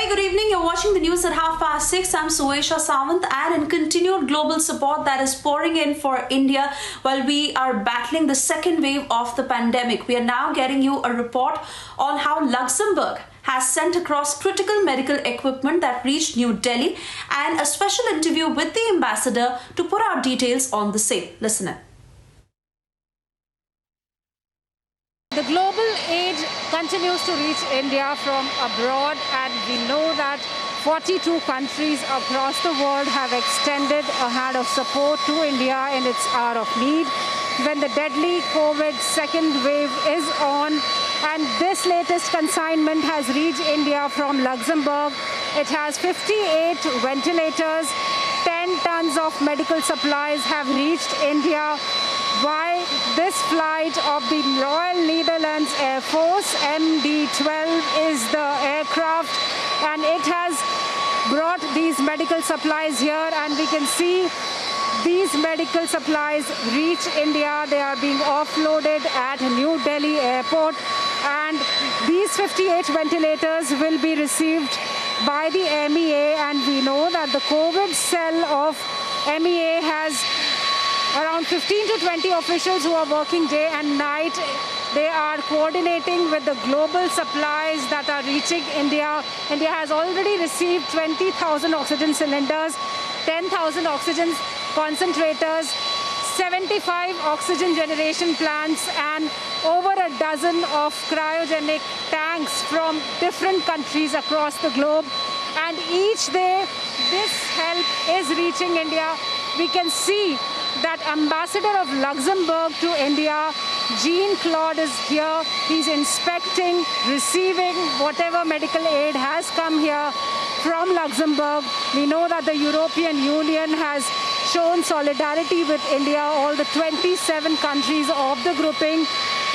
very good evening. You're watching the news at 6:30. I'm Suesha Sawant, and in continued global support that is pouring in for India while we are battling the second wave of the pandemic, we are now getting you a report on how Luxembourg has sent across critical medical equipment that reached New Delhi, and a special interview with the ambassador to put out details on the same. Listen in. The global aid continues to reach India from abroad, and we know that 42 countries across the world have extended a hand of support to India in its hour of need when the deadly COVID second wave is on. And this latest consignment has reached India from Luxembourg. It has 58 ventilators, 10 tons of medical supplies have reached India. Why this flight of the Royal Netherlands Air Force MD-12 is the aircraft, and it has brought these medical supplies here, and we can see these medical supplies reach India. They are being offloaded at New Delhi airport, and these 58 ventilators will be received by the MEA, and we know that the COVID cell of MEA has around 15 to 20 officials who are working day and night. They are coordinating with the global supplies that are reaching India. India has already received 20,000 oxygen cylinders, 10,000 oxygen concentrators, 75 oxygen generation plants, and over a dozen of cryogenic tanks from different countries across the globe. And each day, this help is reaching India. We can see that Ambassador of Luxembourg to India, Jean-Claude, is here. He's inspecting, receiving whatever medical aid has come here from Luxembourg. We know that the European Union has shown solidarity with India. All the 27 countries of the grouping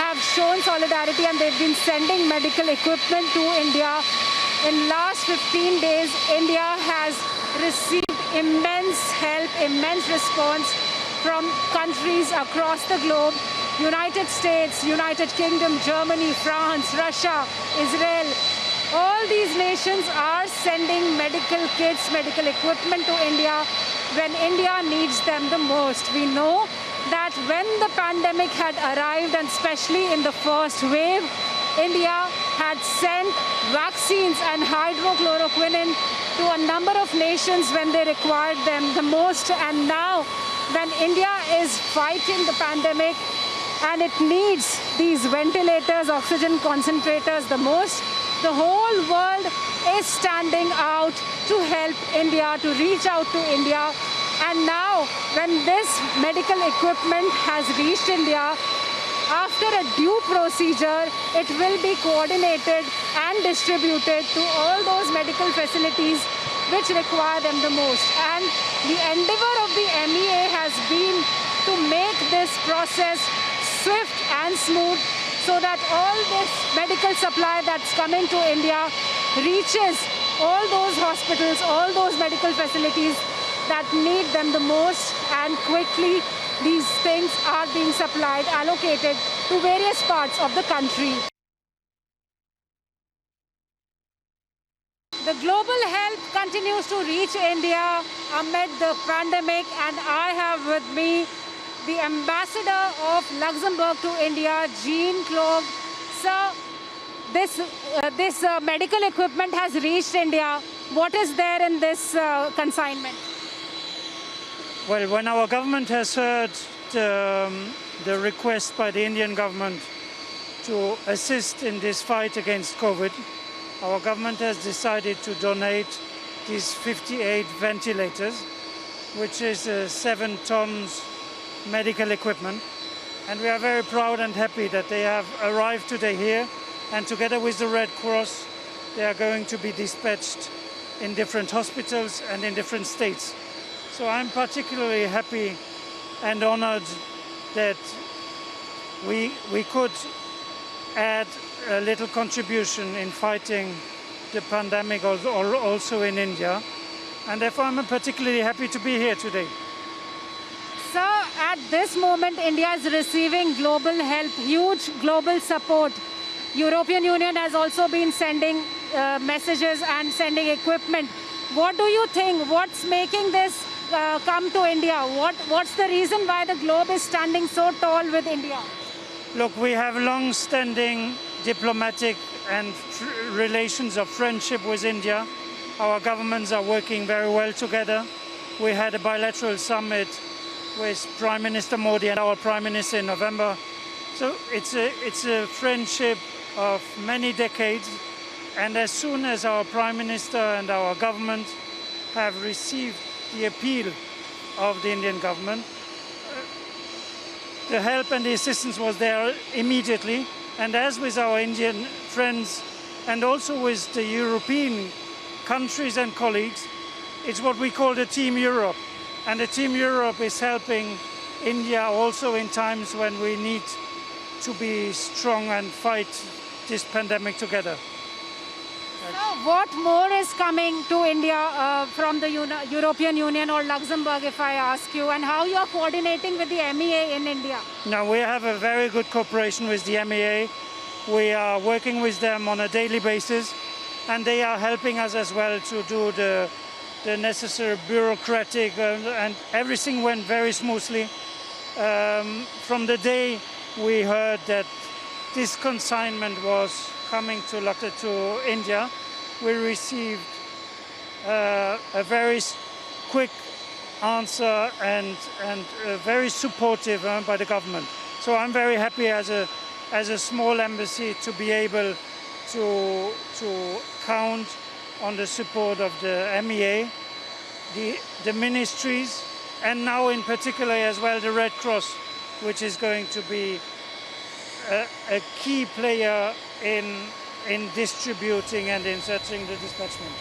have shown solidarity, and they've been sending medical equipment to India. In last 15 days, India has received immense help, immense response from countries across the globe: United States, United Kingdom, Germany, France, Russia, Israel. All these nations are sending medical kits, medical equipment to India when India needs them the most. We know that when the pandemic had arrived, and especially in the first wave, India had sent vaccines and hydrochloroquine to a number of nations when they required them the most. And now, when India is fighting the pandemic and it needs these ventilators, oxygen concentrators the most, the whole world is standing out to help India, to reach out to India. And now, when this medical equipment has reached India, after a due procedure, it will be coordinated and distributed to all those medical facilities which require them the most. And the endeavor of the MEA has been to make this process swift and smooth, so that all this medical supply that's coming to India reaches all those hospitals, all those medical facilities that need them the most, and quickly these things are being supplied, allocated to various parts of the country. The global help continues to reach India amid the pandemic, and I have with me the Ambassador of Luxembourg to India, Jean-Claude. Sir, this medical equipment has reached India. What is there in this consignment? Well, when our government has heard the request by the Indian government to assist in this fight against COVID, our government has decided to donate these 58 ventilators, which is 7 tons medical equipment. And we are very proud and happy that they have arrived today here, and together with the Red Cross, they are going to be dispatched in different hospitals and in different states. So I'm particularly happy and honored that we could add a little contribution in fighting the pandemic also in India. And therefore I'm particularly happy to be here today. Sir, at this moment, India is receiving global help, huge global support. European Union has also been sending messages and sending equipment. What do you think? What's making this come to India? What's the reason why the globe is standing so tall with India? Look, we have long-standing diplomatic and relations of friendship with India. Our governments are working very well together. We had a bilateral summit with Prime Minister Modi and our Prime Minister in November. So it's a friendship of many decades. And as soon as our Prime Minister and our government have received the appeal of the Indian government, the help and the assistance was there immediately. And as with our Indian friends and also with the European countries and colleagues, it's what we call the Team Europe. And the Team Europe is helping India also in times when we need to be strong and fight this pandemic together. So what more is coming to India from the European Union or Luxembourg, if I ask you, and how you are coordinating with the MEA in India? Now, we have a very good cooperation with the MEA. We are working with them on a daily basis, and they are helping us as well to do the necessary bureaucratic, and everything went very smoothly. From the day we heard that this consignment was coming to India, we received a very quick answer and very supportive by the government. So I'm very happy as a small embassy to be able to count on the support of the MEA, the ministries, and now in particular as well the Red Cross, which is going to be a key player in distributing and in searching the dispatchment.